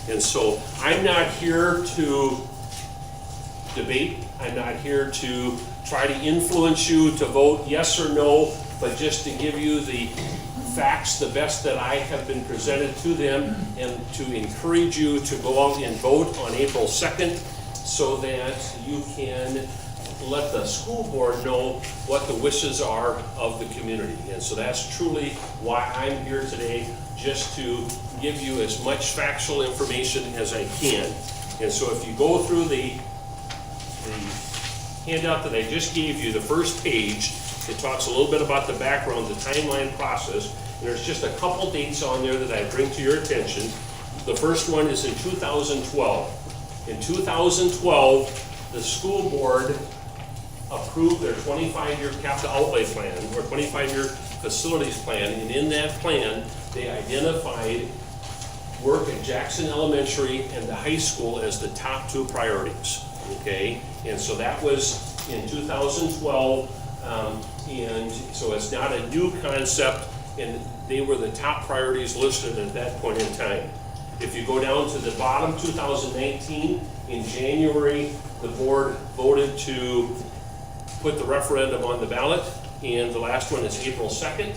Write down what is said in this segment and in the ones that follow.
And so I'm not here to debate. I'm not here to try to influence you to vote yes or no, but just to give you the facts the best that I have been presented to them, and to encourage you to go out and vote on April 2nd so that you can let the school board know what the wishes are of the community. And so that's truly why I'm here today, just to give you as much factual information as I can. And so if you go through the handout that I just gave you, the first page, it talks a little bit about the background, the timeline process, and there's just a couple dates on there that I bring to your attention. The first one is in 2012. In 2012, the school board approved their 25-year capital outlay plan, or 25-year facilities plan, and in that plan, they identified work at Jackson Elementary and the high school as the top two priorities, okay? And so that was in 2012, and so it's not a new concept, and they were the top priorities listed at that point in time. If you go down to the bottom, 2019, in January, the board voted to put the referendum on the ballot, and the last one is April 2nd.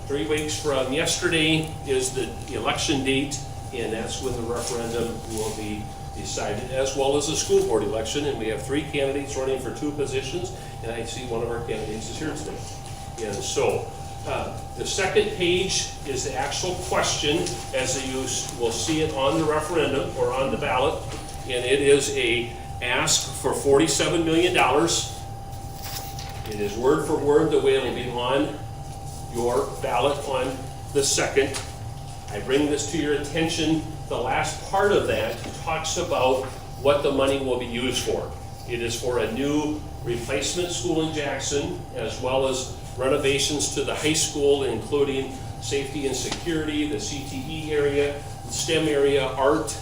3 weeks from yesterday is the election date, and that's when the referendum will be decided, as well as the school board election. And we have 3 candidates running for 2 positions, and I see one of our candidates is here today. And so the second page is the actual question, as you will see it on the referendum or on the ballot, and it is a ask for $47 million. It is word for word the way it'll be on your ballot on the 2nd. I bring this to your attention. The last part of that talks about what the money will be used for. It is for a new replacement school in Jackson, as well as renovations to the high school, including safety and security, the CTE area, STEM area, art,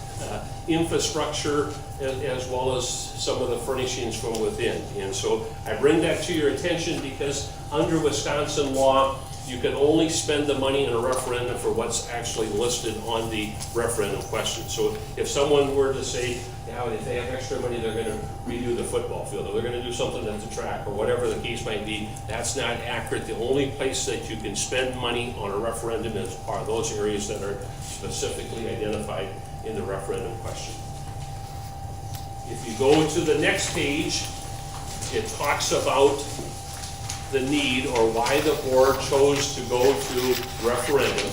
infrastructure, as well as some of the furnishings from within. And so I bring that to your attention because under Wisconsin law, you can only spend the money in a referendum for what's actually listed on the referendum question. So if someone were to say, now if they have extra money, they're going to redo the football field, or they're going to do something at the track, or whatever the case might be, that's not accurate. The only place that you can spend money on a referendum are those areas that are specifically identified in the referendum question. If you go to the next page, it talks about the need, or why the board chose to go to referendum.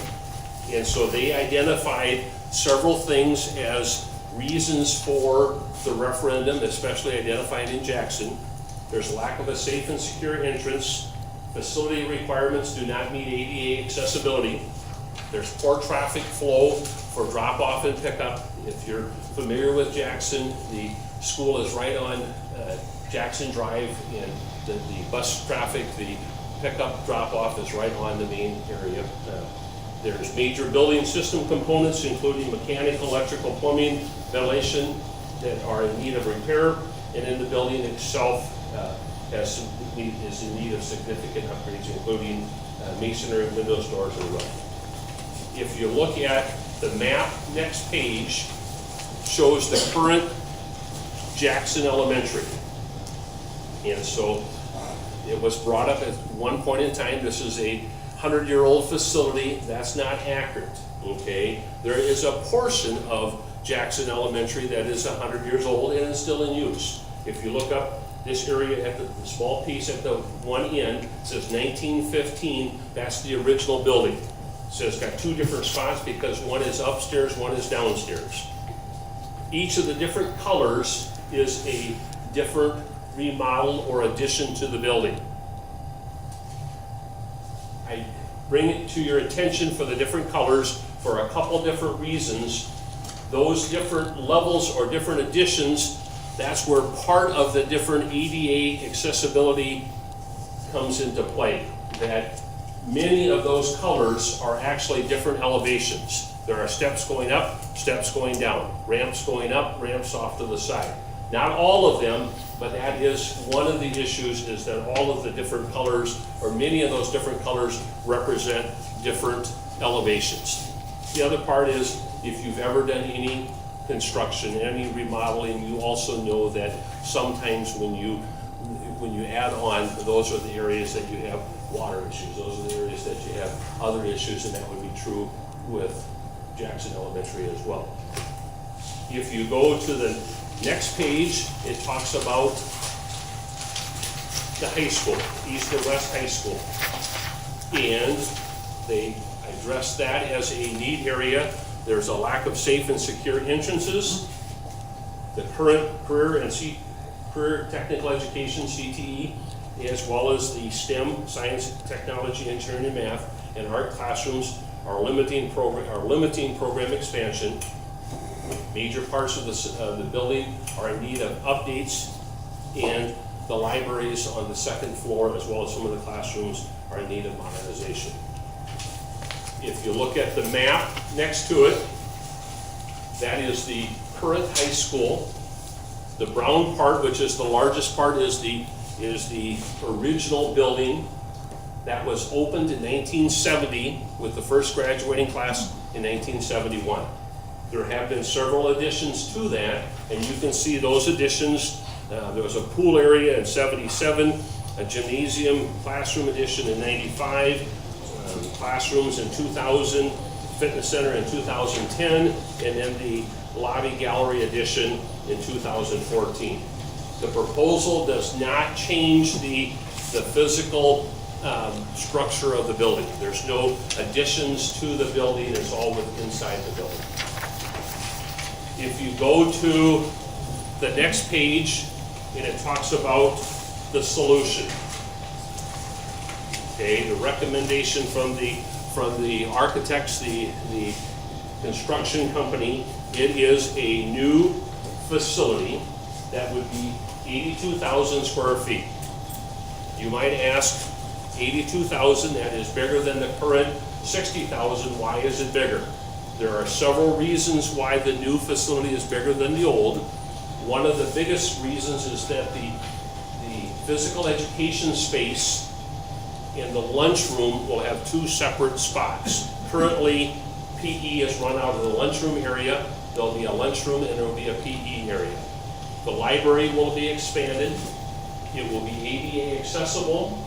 And so they identified several things as reasons for the referendum, especially identified in Jackson. There's lack of a safe and secure entrance. Facility requirements do not meet ADA accessibility. There's poor traffic flow for drop-off and pickup. If you're familiar with Jackson, the school is right on Jackson Drive, and the bus traffic, the pickup drop-off is right on the main area. There's major building system components, including mechanical, electrical, plumbing, ventilation, that are in need of repair, and in the building itself is in need of significant upgrades, including masonry, windows, doors, and roof. If you look at the map, next page shows the current Jackson Elementary. And so it was brought up at one point in time, this is a 100-year-old facility. That's not accurate, okay? There is a portion of Jackson Elementary that is 100 years old and is still in use. If you look up this area at the small piece at the one end, it says 1915, that's the original building. So it's got 2 different spots because one is upstairs, one is downstairs. Each of the different colors is a different remodel or addition to the building. I bring it to your attention for the different colors for a couple different reasons. Those different levels or different additions, that's where part of the different ADA accessibility comes into play. That many of those colors are actually different elevations. There are steps going up, steps going down, ramps going up, ramps off to the side. Not all of them, but that is one of the issues, is that all of the different colors, or many of those different colors, represent different elevations. The other part is If you've ever done any construction, any remodeling, you also know that sometimes when you add on, those are the areas that you have water issues. Those are the areas that you have other issues, and that would be true with Jackson Elementary as well. If you go to the next page, it talks about the high school, East and West High School. And they address that as a need area. There's a lack of safe and secure entrances. The current career technical education, CTE, as well as the STEM, science, technology, engineering, and math, and art classrooms are limiting program expansion. Major parts of the building are in need of updates, and the libraries on the second floor, as well as some of the classrooms, are in need of modernization. If you look at the map next to it, that is the current high school. The brown part, which is the largest part, is the original building that was opened in 1970 with the first graduating class in 1971. There have been several additions to that, and you can see those additions. There was a pool area in 77, a gymnasium classroom addition in 95, classrooms in 2000, fitness center in 2010, and then the lobby gallery addition in 2014. The proposal does not change the physical structure of the building. There's no additions to the building, it's all inside the building. If you go to the next page, and it talks about the solution. Okay, the recommendation from the architects, the construction company, it is a new facility that would be 82,000 square feet. You might ask, 82,000, that is bigger than the current 60,000, why is it bigger? There are several reasons why the new facility is bigger than the old. One of the biggest reasons is that the physical education space in the lunchroom will have two separate spots. Currently, PE is run out of the lunchroom area. There'll be a lunchroom and there will be a PE area. The library will be expanded. It will be ADA accessible.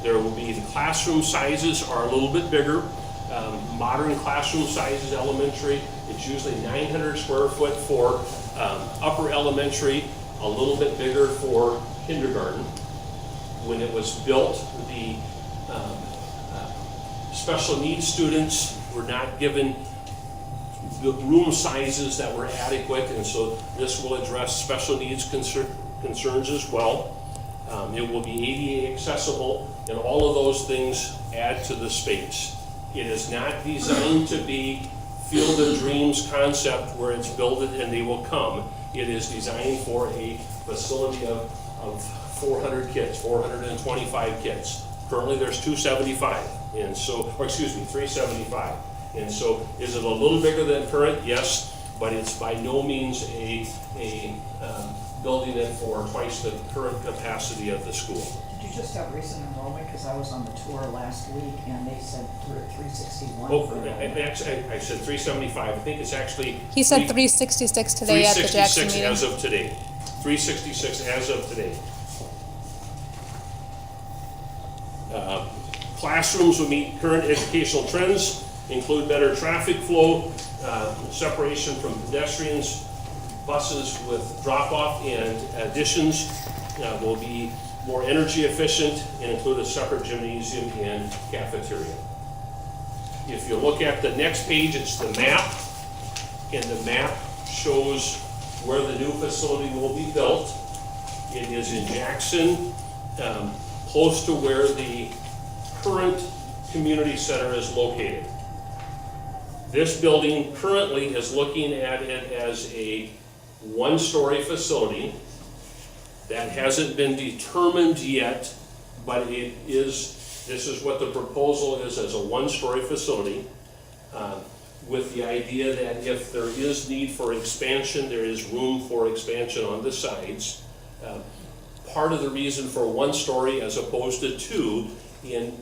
There will be, the classroom sizes are a little bit bigger. Modern classroom sizes, elementary, it's usually 900 square foot for upper elementary, a little bit bigger for kindergarten. When it was built, the special needs students were not given the room sizes that were adequate, and so this will address special needs concerns as well. It will be ADA accessible, and all of those things add to the space. It is not designed to be Field of Dreams concept where it's build it and they will come. It is designed for a facility of 400 kids, 425 kids. Currently there's 275, and so, or excuse me, 375. And so, is it a little bigger than current? Yes, but it's by no means a building it for twice the current capacity of the school. Did you just have recent enrollment? Because I was on the tour last week and they said 361. Oh, actually, I said 375. I think it's actually. He said 366 today at the Jackson meeting. 366 as of today. 366 as of today. Classrooms will meet current educational trends, include better traffic flow, separation from pedestrians, buses with drop-off and additions will be more energy efficient and include a separate gymnasium and cafeteria. If you look at the next page, it's the map, and the map shows where the new facility will be built. It is in Jackson, close to where the current community center is located. This building currently is looking at it as a one-story facility. That hasn't been determined yet, but it is, this is what the proposal is, as a one-story facility, with the idea that if there is need for expansion, there is room for expansion on the sides. Part of the reason for one story as opposed to two, in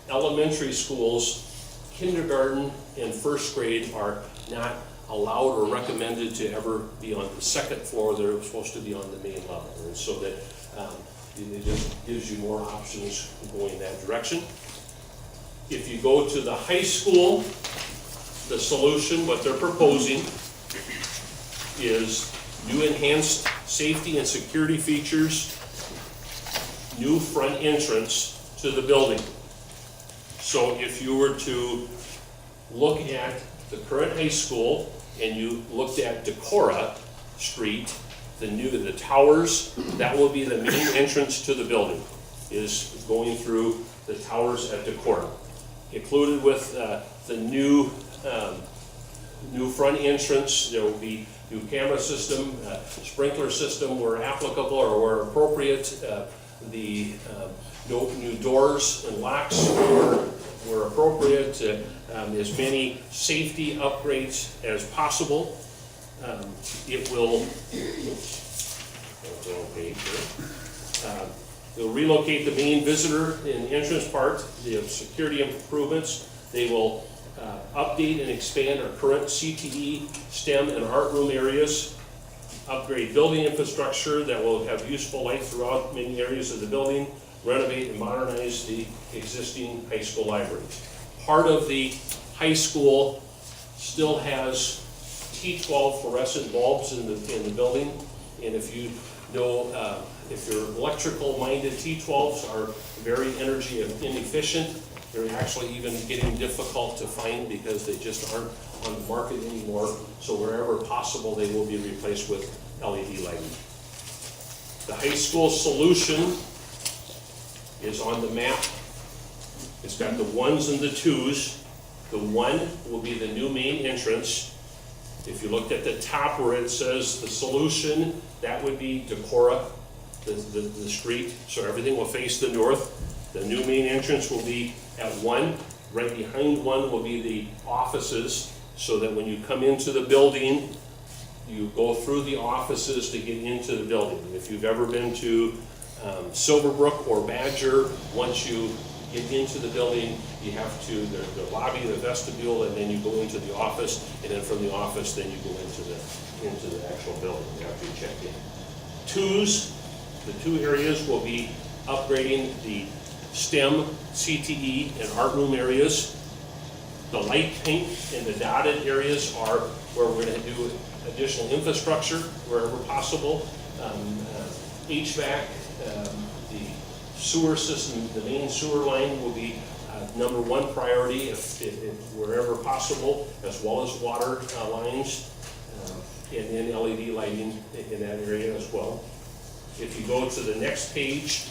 elementary schools, kindergarten and first grade are not allowed or recommended to ever be on the second floor. They're supposed to be on the main level, and so that it just gives you more options going that direction. If you go to the high school, the solution, what they're proposing is new enhanced safety and security features, new front entrance to the building. So if you were to look at the current high school and you looked at Decorah Street, the towers, that will be the main entrance to the building, is going through the towers at Decorah. Included with the new front entrance, there will be new camera system, sprinkler system where applicable or where appropriate, new doors and locks where appropriate, as many safety upgrades as possible. It will, they'll relocate the main visitor and entrance part, the security improvements. They will update and expand our current CTE, STEM, and art room areas, upgrade building infrastructure that will have useful life throughout many areas of the building, renovate and modernize the existing high school library. Part of the high school still has T12 fluorescent bulbs in the building, and if you know, if your electrical minded T12s are very energy inefficient, they're actually even getting difficult to find because they just aren't on the market anymore. So wherever possible, they will be replaced with LED lighting. The high school solution is on the map. It's got the 1s and the 2s. The 1 will be the new main entrance. If you looked at the top where it says the solution, that would be Decorah, the street, so everything will face the north. The new main entrance will be at 1. Right behind 1 will be the offices, so that when you come into the building, you go through the offices to get into the building. If you've ever been to Silverbrook or Badger, once you get into the building, you have to, the lobby, the vestibule, and then you go into the office, and then from the office, then you go into the actual building after you check in. 2s, the 2 areas will be upgrading the STEM, CTE, and art room areas. The light pink and the dotted areas are where we're going to do additional infrastructure wherever possible. HVAC, the sewer system, the main sewer line will be number 1 priority if wherever possible, as well as water lines, and then LED lighting in that area as well. If you go to the next page,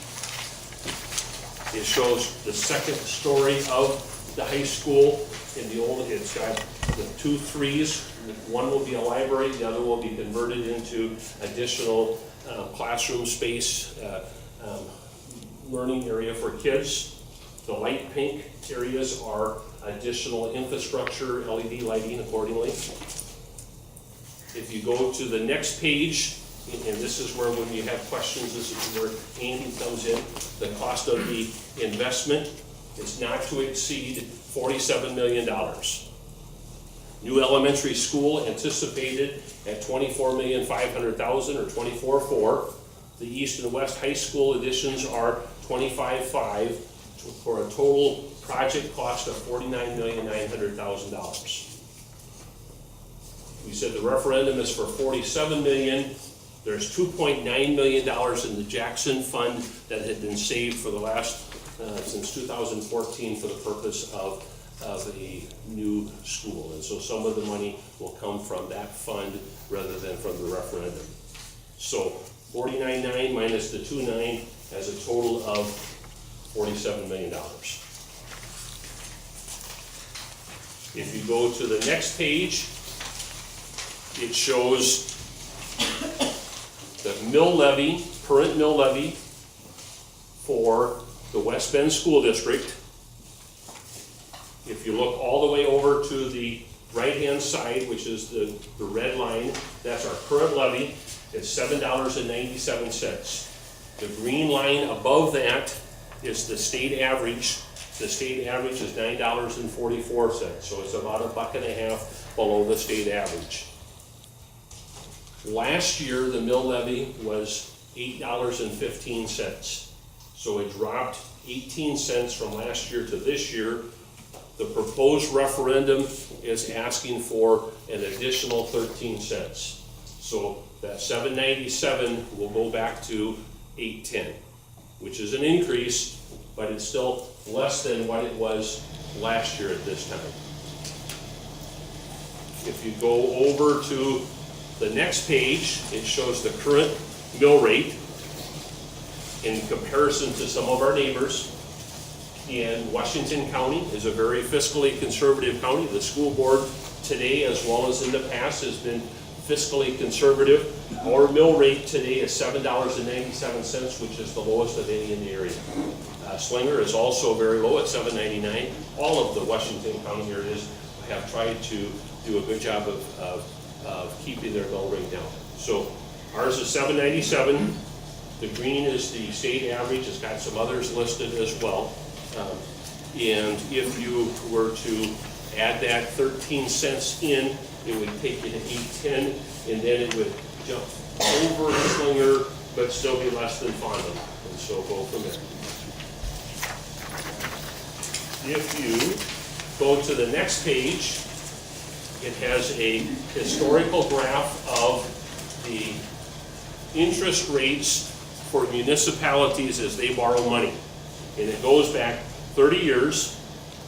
it shows the second story of the high school. In the old, it's got the 2 3s. One will be a library, the other will be converted into additional classroom space, learning area for kids. The light pink areas are additional infrastructure, LED lighting accordingly. If you go to the next page, and this is where when you have questions, this is where Andy comes in, the cost of the investment is not to exceed $47 million. New elementary school anticipated at $24,500,000 or $24,400,000. The east and west high school additions are $25,500,000 for a total project cost of $49,900,000. We said the referendum is for $47 million. There's $2.9 million in the Jackson Fund that had been saved for the last, since 2014 for the purpose of a new school. And so some of the money will come from that fund rather than from the referendum. So 49.9 minus the 2.9 has a total of $47 million. If you go to the next page, it shows the mill levy, current mill levy for the West Bend School District. If you look all the way over to the right-hand side, which is the red line, that's our current levy. It's $7.97. The green line above that is the state average. The state average is $9.44, so it's about $1.50 below the state average. Last year, the mill levy was $8.15. So it dropped 18 cents from last year to this year. The proposed referendum is asking for an additional 13 cents. So that $7.97 will go back to $8.10, which is an increase, but it's still less than what it was last year at this time. If you go over to the next page, it shows the current mill rate in comparison to some of our neighbors. And Washington County is a very fiscally conservative county. The school board today, as well as in the past, has been fiscally conservative. Our mill rate today is $7.97, which is the lowest of any in the area. Slinger is also very low at $7.99. All of the Washington County areas have tried to do a good job of keeping their mill rate down. So ours is $7.97. The green is the state average. It's got some others listed as well. And if you were to add that 13 cents in, it would take you to $8.10, and then it would jump over Slinger, but still be less than Fondam, and so go from there. If you go to the next page, it has a historical graph of the interest rates for municipalities as they borrow money. And it goes back 30 years.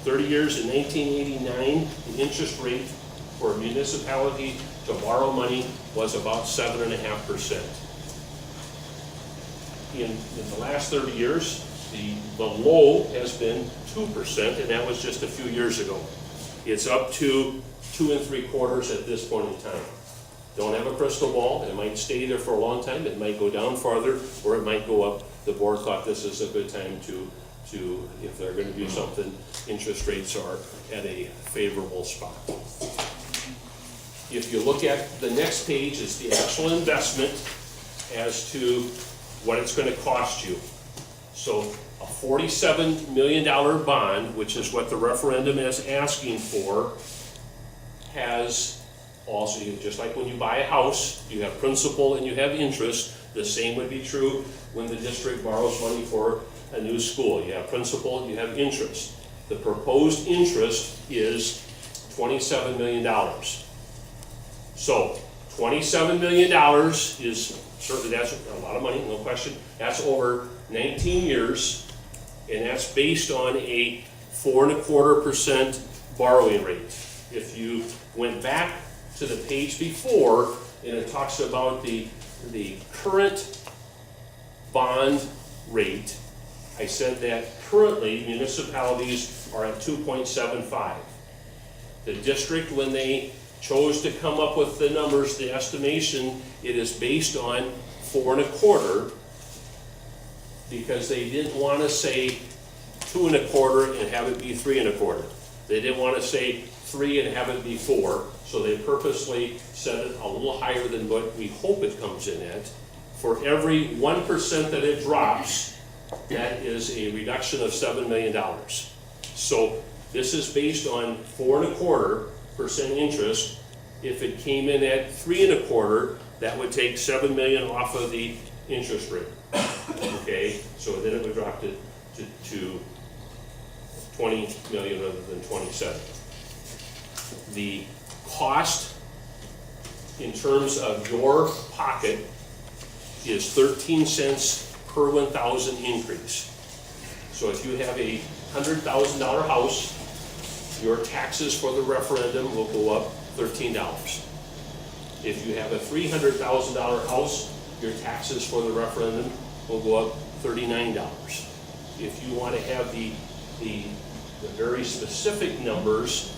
30 years in 1989, the interest rate for a municipality to borrow money was about 7.5%. In the last 30 years, the low has been 2%, and that was just a few years ago. It's up to 2 3/4 at this point in time. Don't have a crystal ball. It might stay there for a long time. It might go down farther, or it might go up. The board thought this is a good time to if they're going to do something, interest rates are at a favorable spot. If you look at the next page, it's the actual investment as to what it's going to cost you. So a $47 million bond, which is what the referendum is asking for, has also, just like when you buy a house, you have principal and you have interest. The same would be true when the district borrows money for a new school. You have principal, you have interest. The proposed interest is $27 million. So $27 million is certainly, that's a lot of money, no question. That's over 19 years, and that's based on a 4.25% borrowing rate. If you went back to the page before, and it talks about the current bond rate, I said that currently municipalities are at 2.75. The district, when they chose to come up with the numbers, the estimation, it is based on 4.25, because they didn't want to say 2.25 and have it be 3.25. They didn't want to say 3 and have it be 4, so they purposely set it a little higher than what we hope it comes in at. For every 1% that it drops, that is a reduction of $7 million. So this is based on 4.25% interest. If it came in at 3.25, that would take $7 million off of the interest rate. Okay, so then it would drop to 20 million rather than 27. The cost in terms of your pocket is 13 cents per 1,000 increase. So if you have a $100,000 house, your taxes for the referendum will go up $13. If you have a $300,000 house, your taxes for the referendum will go up $39. If you want to have the very specific numbers,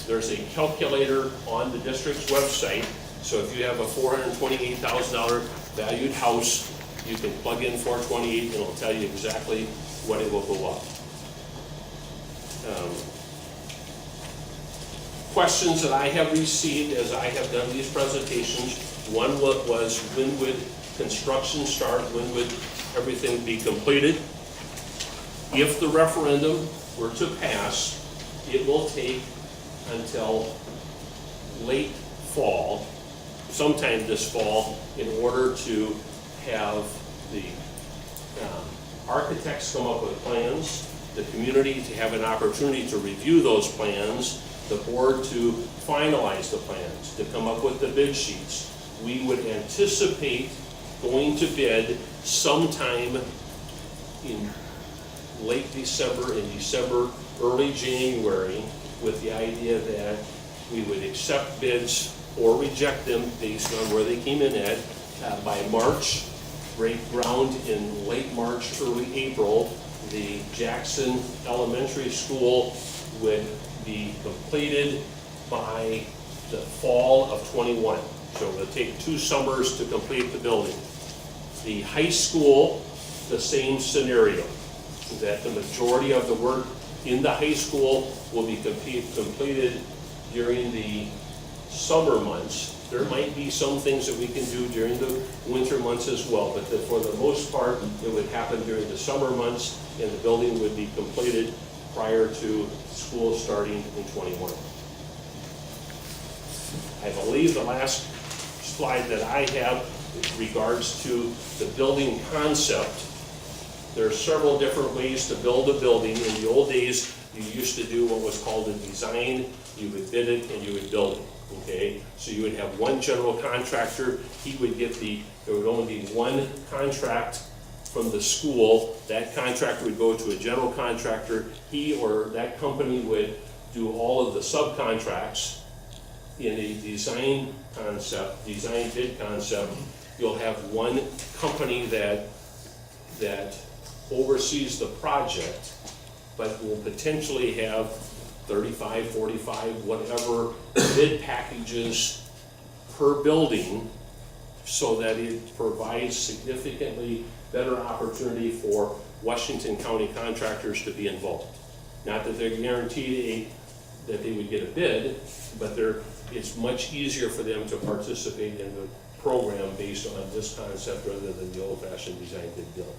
there's a calculator on the district's website. So if you have a $428,000 valued house, you can plug in 428 and it'll tell you exactly what it will go up. Questions that I have received as I have done these presentations, one was when would construction start, when would everything be completed? If the referendum were to pass, it will take until late fall, sometime this fall, in order to have the architects come up with plans, the community to have an opportunity to review those plans, the board to finalize the plans, to come up with the bid sheets. We would anticipate going to bid sometime in late December, early January, with the idea that we would accept bids or reject them based on where they came in at. By March, break ground in late March, early April. The Jackson Elementary School would be completed by the fall of '21. So it'll take 2 summers to complete the building. The high school, the same scenario, that the majority of the work in the high school will be completed during the summer months. There might be some things that we can do during the winter months as well, but for the most part, it would happen during the summer months, and the building would be completed prior to school starting in '21. I believe the last slide that I have regards to the building concept. There are several different ways to build a building. In the old days, you used to do what was called a design. You would bid it and you would build it, okay? So you would have one general contractor. He would get there would only be one contract from the school. That contractor would go to a general contractor. He or that company would do all of the subcontracts. In a design bid concept, you'll have one company that oversees the project, but will potentially have 35, 45, whatever bid packages per building, so that it provides significantly better opportunity for Washington County contractors to be involved. Not that they're guaranteed that they would get a bid, but it's much easier for them to participate in the program based on this concept rather than the old-fashioned design bid build.